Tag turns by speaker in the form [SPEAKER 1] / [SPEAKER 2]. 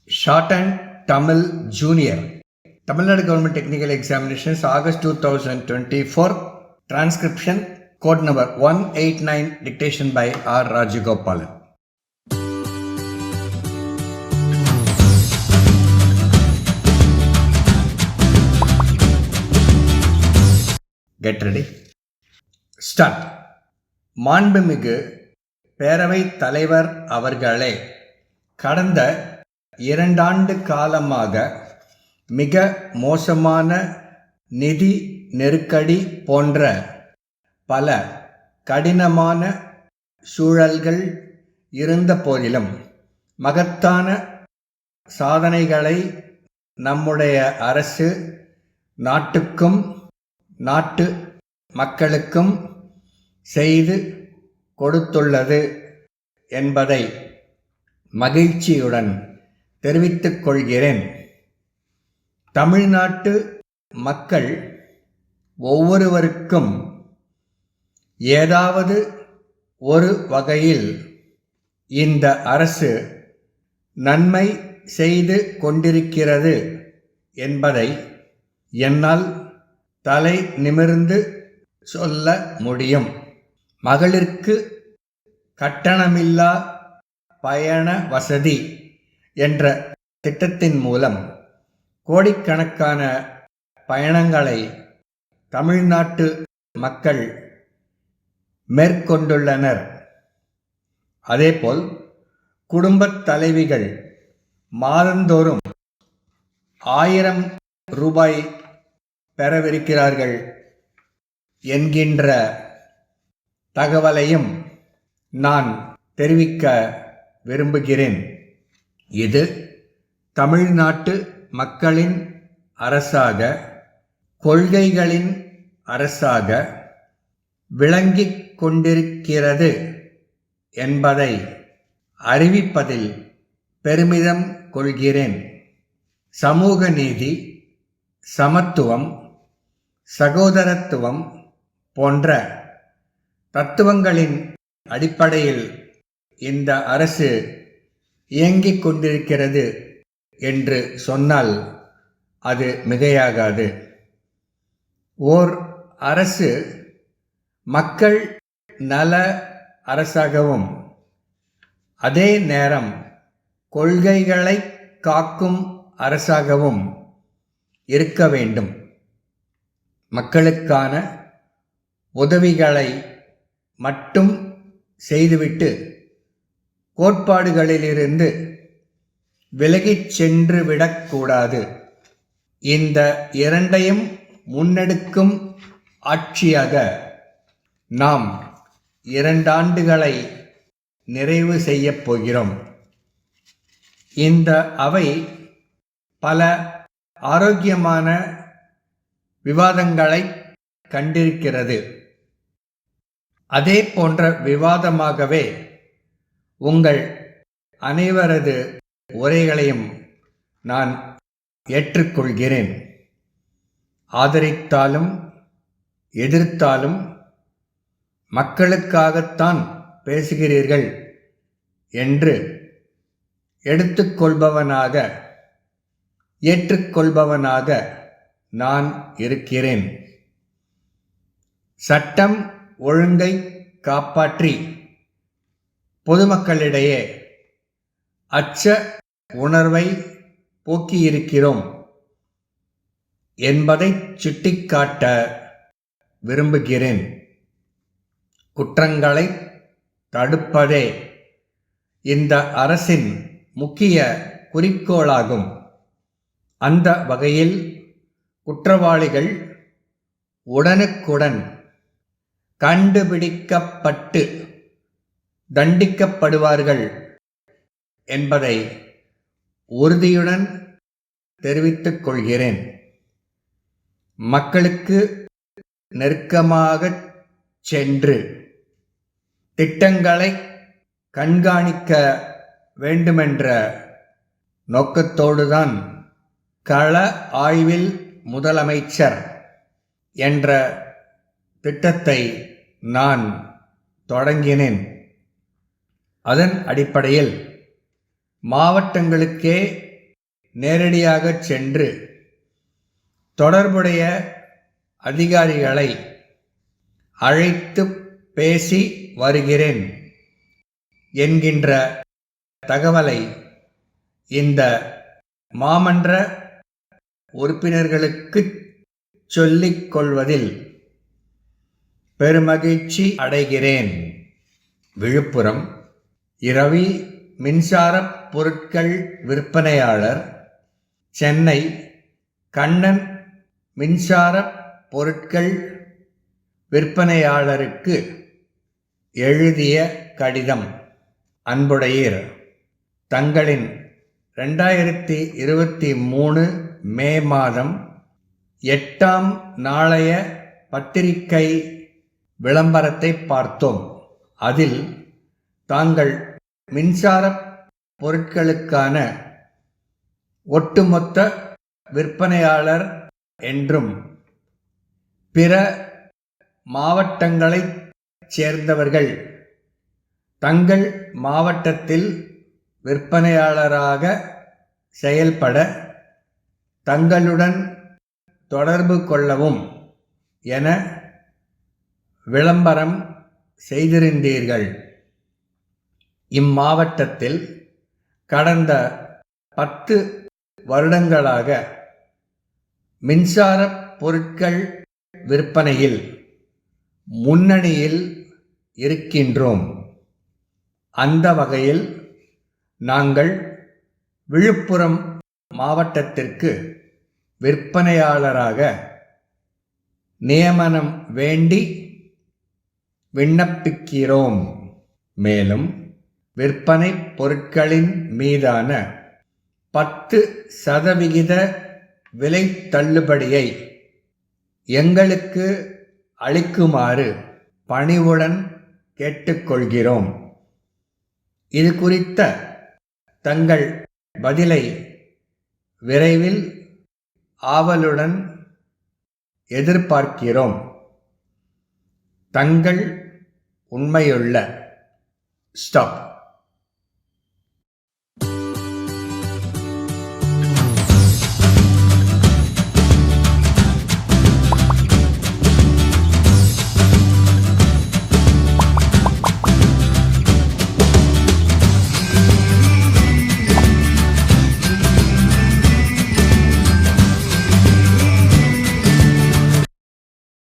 [SPEAKER 1] Short and Tamil Junior. Tamil Nadu Government Technical Examinations, August 2024. Transcription, code number 189, dictation by R. Rajagopalan. Get ready. Start. மாண்புமிகு பேரவைத் தலைவர் அவர்களே, கடந்த 2 ஆண்டு காலமாக மிக மோசமான நிதி நெருக்கடி போன்ற பல கடினமான சூழல்கள் இருந்த போதிலும் மகத்தான சாதனைகளை நம்முடைய அரசு நாட்டுக்கும் நாட்டு மக்களுக்கும் செய்து கொடுத்துள்ளது என்பதை மகிழ்ச்சியுடன் தெரிவித்துக் கொள்கிறேன். தமிழ்நாட்டு மக்கள் ஒவ்வொருவருக்கும் ஏதாவது ஒரு வகையில் இந்த அரசு நன்மை செய்து கொண்டிருக்கிறது என்பதை என்னால் தலை நிமிர்ந்து சொல்ல முடியும். மகளிருக்கு கட்டணமில்லா பயண வசதி என்ற திட்டத்தின் மூலம் கோடிக்கணக்கான பயணங்களை தமிழ்நாட்டு மக்கள் மேற்கொண்டுள்ளனர். அதேபோல் குடும்பத் தலைவிகள் மாதந்தோறும் 1000 ரூபாய் பெறவிருக்கிறார்கள் என்கின்ற தகவலையும் நான் தெரிவிக்க விரும்புகிறேன். இது தமிழ்நாட்டு மக்களின் அரசாக, கொள்கைகளின் அரசாக விளங்கிக் கொண்டிருக்கிறது என்பதை அறிவிப்பதில் பெருமிதம் கொள்கிறேன். சமூக நீதி, சமத்துவம், சகோதரத்துவம் போன்ற தத்துவங்களின் அடிப்படையில் இந்த அரசு இயங்கிக் கொண்டிருக்கிறது என்று சொன்னால் அது மிகையாகாது. ஓர் அரசு மக்கள் நல அரசாகவும் அதே நேரம் கொள்கைகளை காக்கும் அரசாகவும் இருக்க வேண்டும். மக்களுக்கான உதவிகளை மட்டும் செய்துவிட்டு கோட்பாடுகளிலிருந்து விலகிச் சென்று விடக்கூடாது. இந்த இரண்டையும் முன்னெடுக்கும் ஆட்சியாக நாம் 2 ஆண்டுகளை நிறைவு செய்யப் போகிறோம். இந்த அவை பல ஆரோக்கியமான விவாதங்களை கண்டிருக்கிறது. அதே போன்ற விவாதமாகவே உங்கள் அனைவரது உரைகளையும் நான் ஏற்றுக்கொள்கிறேன். ஆதரித்தாலும் எதிர்த்தாலும் மக்களுக்காகத்தான் பேசுகிறீர்கள் என்று எடுத்துக்கொள்பவனாக, ஏற்றுக்கொள்பவனாக நான் இருக்கிறேன். சட்டம் ஒழுங்கை காப்பாற்றி பொதுமக்களிடையே அச்ச உணர்வை போக்கியிருக்கிறோம் என்பதை சுட்டிக்காட்ட விரும்புகிறேன். குற்றங்களை தடுப்பதே இந்த அரசின் முக்கிய குறிக்கோளாகும். அந்த வகையில் குற்றவாளிகள் உடனுக்குடன் கண்டுபிடிக்கப்பட்டு தண்டிக்கப்படுவார்கள் என்பதை உறுதியுடன் தெரிவித்துக் கொள்கிறேன். மக்களுக்கு நெருக்கமாக சென்று திட்டங்களை கண்காணிக்க வேண்டுமென்ற நோக்கத்தோடுதான் கள ஆய்வில் முதலமைச்சர் என்ற திட்டத்தை நான் தொடங்கினேன். அதன் அடிப்படையில் மாவட்டங்களுக்கே நேரடியாக சென்று தொடர்புடைய அதிகாரிகளை அழைத்து பேசி வருகிறேன் என்கின்ற தகவலை இந்த மாமன்ற உறுப்பினர்களுக்கு சொல்லிக் கொள்வதில் பெருமகிழ்ச்சி அடைகிறேன். விழுப்புரம் இரவி மின்சார பொருட்கள் விற்பனையாளர், சென்னை கண்ணன் மின்சார பொருட்கள் விற்பனையாளருக்கு எழுதிய கடிதம். அன்புடையீர், தங்களின் 2023 மே மாதம் 8ஆம் நாளைய பத்திரிகை விளம்பரத்தை பார்த்தோம். அதில் தாங்கள் மின்சார பொருட்களுக்கான ஒட்டுமொத்த விற்பனையாளர் என்றும் பிற மாவட்டங்களைச் சேர்ந்தவர்கள் தங்கள் மாவட்டத்தில் விற்பனையாளராக செயல்பட தங்களுடன் தொடர்பு கொள்ளவும் என விளம்பரம் செய்திருந்தீர்கள். இம்மாவட்டத்தில் கடந்த 10 வருடங்களாக மின்சார பொருட்கள் விற்பனையில் முன்னணியில் இருக்கின்றோம். அந்த வகையில் நாங்கள் விழுப்புரம் மாவட்டத்திற்கு விற்பனையாளராக நியமனம் வேண்டி விண்ணப்பிக்கிறோம். மேலும் விற்பனை பொருட்களின் மீதான 10% விலை தள்ளுபடியை எங்களுக்கு அளிக்குமாறு பணிவுடன் கேட்டுக்கொள்கிறோம். இது குறித்த தங்கள் பதிலை விரைவில் ஆவலுடன் எதிர்பார்க்கிறோம். தங்கள் உண்மையுள்ள ஸ்டாப்.